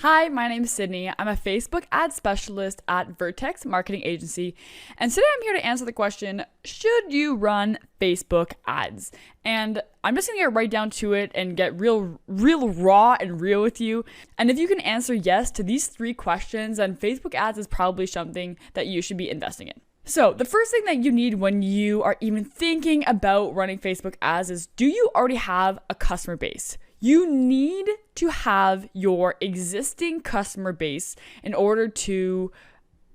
Hi, my name is Sydney. I'm a Facebook ad specialist at Vertex Marketing Agency, and today I'm here to answer the question, should you run Facebook ads? And I'm just gonna get right down to it and get real raw and real with you. And if you can answer yes to these three questions, then Facebook ads is probably something that you should be investing in. So the first thing that you need when you are even thinking about running Facebook ads is, do you already have a customer base? You need to have your existing customer base in order to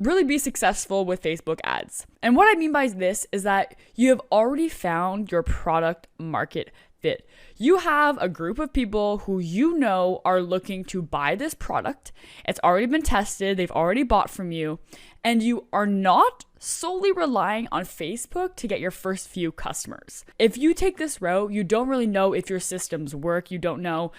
really be successful with Facebook ads. And what I mean by this is that you have already found your product market fit. You have a group of people who you know are looking to buy this product. It's already been tested, they've already bought from you, and you are not solely relying on Facebook to get your first few customers. If you take this route, you don't really know if your systems work. You don't know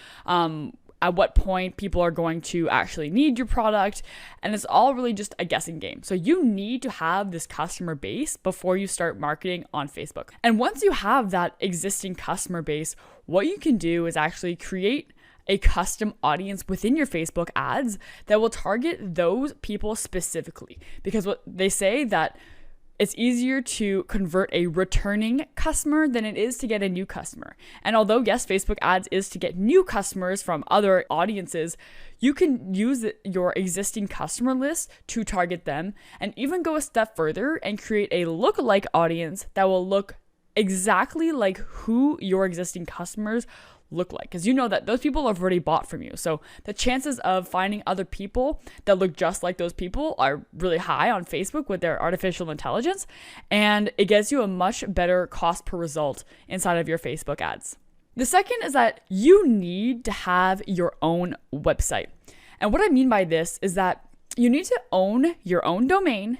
at what point people are going to actually need your product, and it's all really just a guessing game. So you need to have this customer base before you start marketing on Facebook. And once you have that existing customer base, what you can do is actually create a custom audience within your Facebook ads that will target those people specifically. Because what they say that it's easier to convert a returning customer than it is to get a new customer. And although, yes, Facebook ads is to get new customers from other audiences, you can use your existing customer list to target them and even go a step further and create a lookalike audience that will look exactly like who your existing customers look like, because you know that those people have already bought from you. So the chances of finding other people that look just like those people are really high on Facebook with their artificial intelligence, and it gets you a much better cost per result inside of your Facebook ads. The second is that you need to have your own website. And what I mean by this is that you need to own your own domain,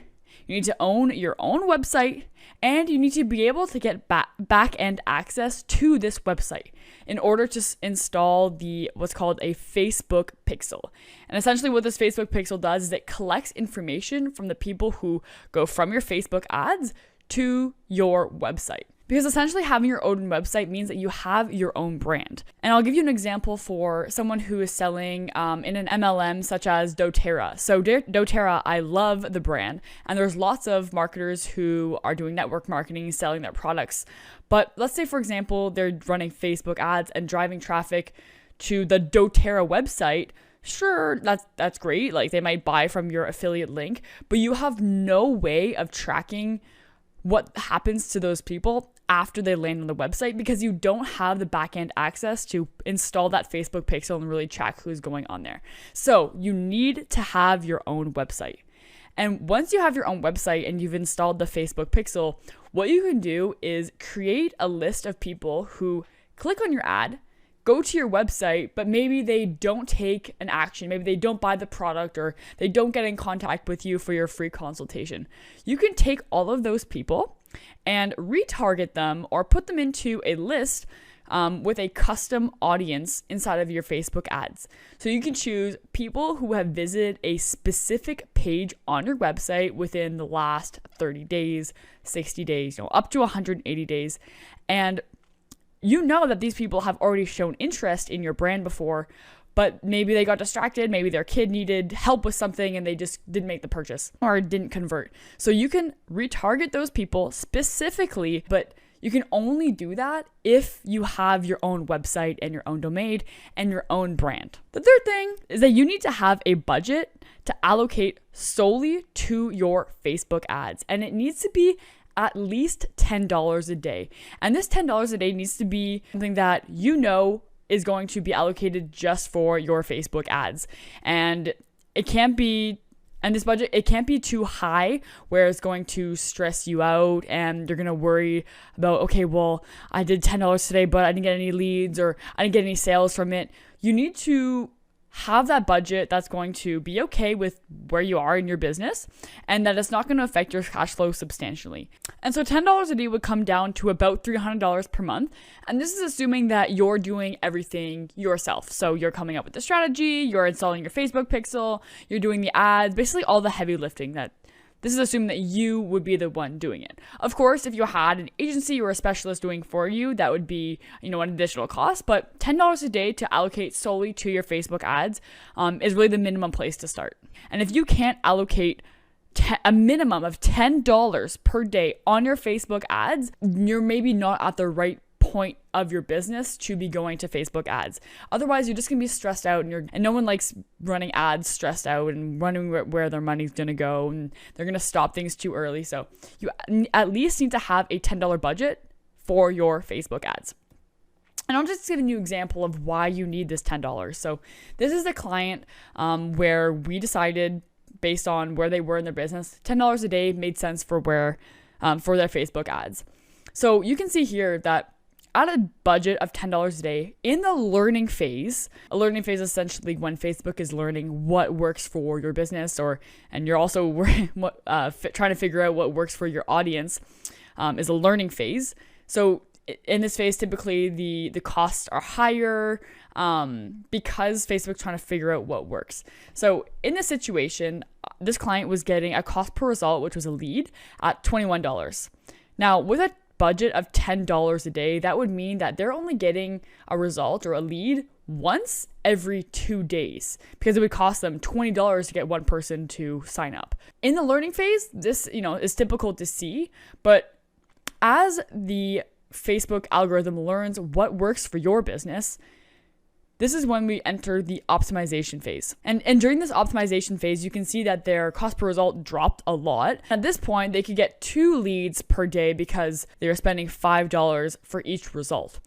you need to own your own website, and you need to be able to get back-end access to this website in order to install what's called a Facebook pixel. And essentially what this Facebook pixel does is it collects information from the people who go from your Facebook ads to your website. Because essentially having your own website means that you have your own brand. And I'll give you an example for someone who is selling in an MLM such as doTERRA. So doTERRA, I love the brand. And there's lots of marketers who are doing network marketing, selling their products. But let's say, for example, they're running Facebook ads and driving traffic to the doTERRA website. Sure, that's great. Like, they might buy from your affiliate link, but you have no way of tracking what happens to those people after they land on the website because you don't have the back-end access to install that Facebook pixel and really track who's going on there. So you need to have your own website. And once you have your own website and you've installed the Facebook pixel, what you can do is create a list of people who click on your ad, go to your website, but maybe they don't take an action. Maybe they don't buy the product or they don't get in contact with you for your free consultation. You can take all of those people and retarget them or put them into a list with a custom audience inside of your Facebook ads. So you can choose people who have visited a specific page on your website within the last 30 days, 60 days, up to 180 days. And you know that these people have already shown interest in your brand before, but maybe they got distracted, maybe their kid needed help with something and they just didn't make the purchase or didn't convert. So you can retarget those people specifically, but you can only do that if you have your own website and your own domain and your own brand. The third thing is that you need to have a budget to allocate solely to your Facebook ads, and it needs to be at least $10 a day. And this $10 a day needs to be something that you know is going to be allocated just for your Facebook ads. And it can't be, and this budget, it can't be too high where it's going to stress you out and you're going to worry about, okay, well, I did $10 today, but I didn't get any leads or I didn't get any sales from it. You need to have that budget that's going to be okay with where you are in your business and that it's not going to affect your cash flow substantially. And so $10 a day would come down to about $300 per month. And this is assuming that you're doing everything yourself. So you're coming up with the strategy, you're installing your Facebook pixel, you're doing the ads, basically all the heavy lifting that This is assuming that you would be the one doing it. Of course, if you had an agency or a specialist doing for you, that would be, an additional cost, but $10 a day to allocate solely to your Facebook ads is really the minimum place to start. And if you can't allocate a minimum of $10 per day on your Facebook ads, you're maybe not at the right point of your business to be going to Facebook ads. Otherwise, you're just gonna be stressed out, and no one likes running ads stressed out and running where their money's gonna go, and they're gonna stop things too early. So you at least need to have a $10 budget for your Facebook ads. And I'll just give you an example of why you need this $10. So this is the client where we decided, based on where they were in their business, $10 a day made sense for their Facebook ads. So you can see here that at a budget of $10 a day in the learning phase, a learning phase is essentially when Facebook is learning what works for your business, and you're also trying to figure out what works for your audience, is a learning phase. So in this phase, typically the costs are higher because Facebook's trying to figure out what works. So in this situation, this client was getting a cost per result, which was a lead, at $21. Now, with a budget of $10 a day, that would mean that they're only getting a result or a lead once every 2 days, because it would cost them $20 to get one person to sign up. In the learning phase, this is typical to see, but as the Facebook algorithm learns what works for your business, this is when we enter the optimization phase. And during this optimization phase, you can see that their cost per result dropped a lot. At this point, they could get 2 leads per day because they were spending $5 for each result.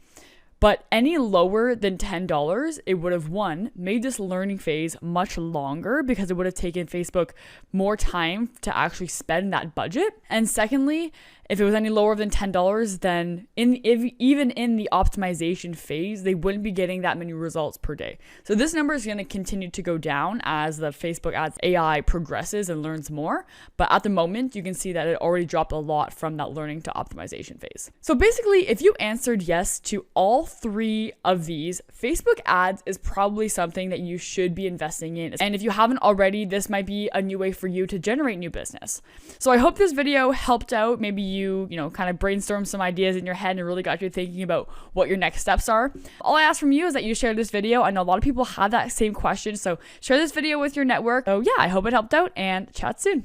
But any lower than $10, it would have, one, made this learning phase much longer because it would have taken Facebook more time to actually spend that budget. And secondly, if it was any lower than $10, then even in the optimization phase, they wouldn't be getting that many results per day. So this number is going to continue to go down as the Facebook ads AI progresses and learns more. But at the moment, you can see that it already dropped a lot from that learning to optimization phase. So basically, if you answered yes to all 3 of these, Facebook ads is probably something that you should be investing in. And if you haven't already, this might be a new way for you to generate new business. So I hope this video helped out. Maybe you kind of brainstorm some ideas in your head and really got you thinking about what your next steps are. All I ask from you is that you share this video. I know a lot of people have that same question, so share this video with your network. So yeah, I hope it helped out, and chat soon.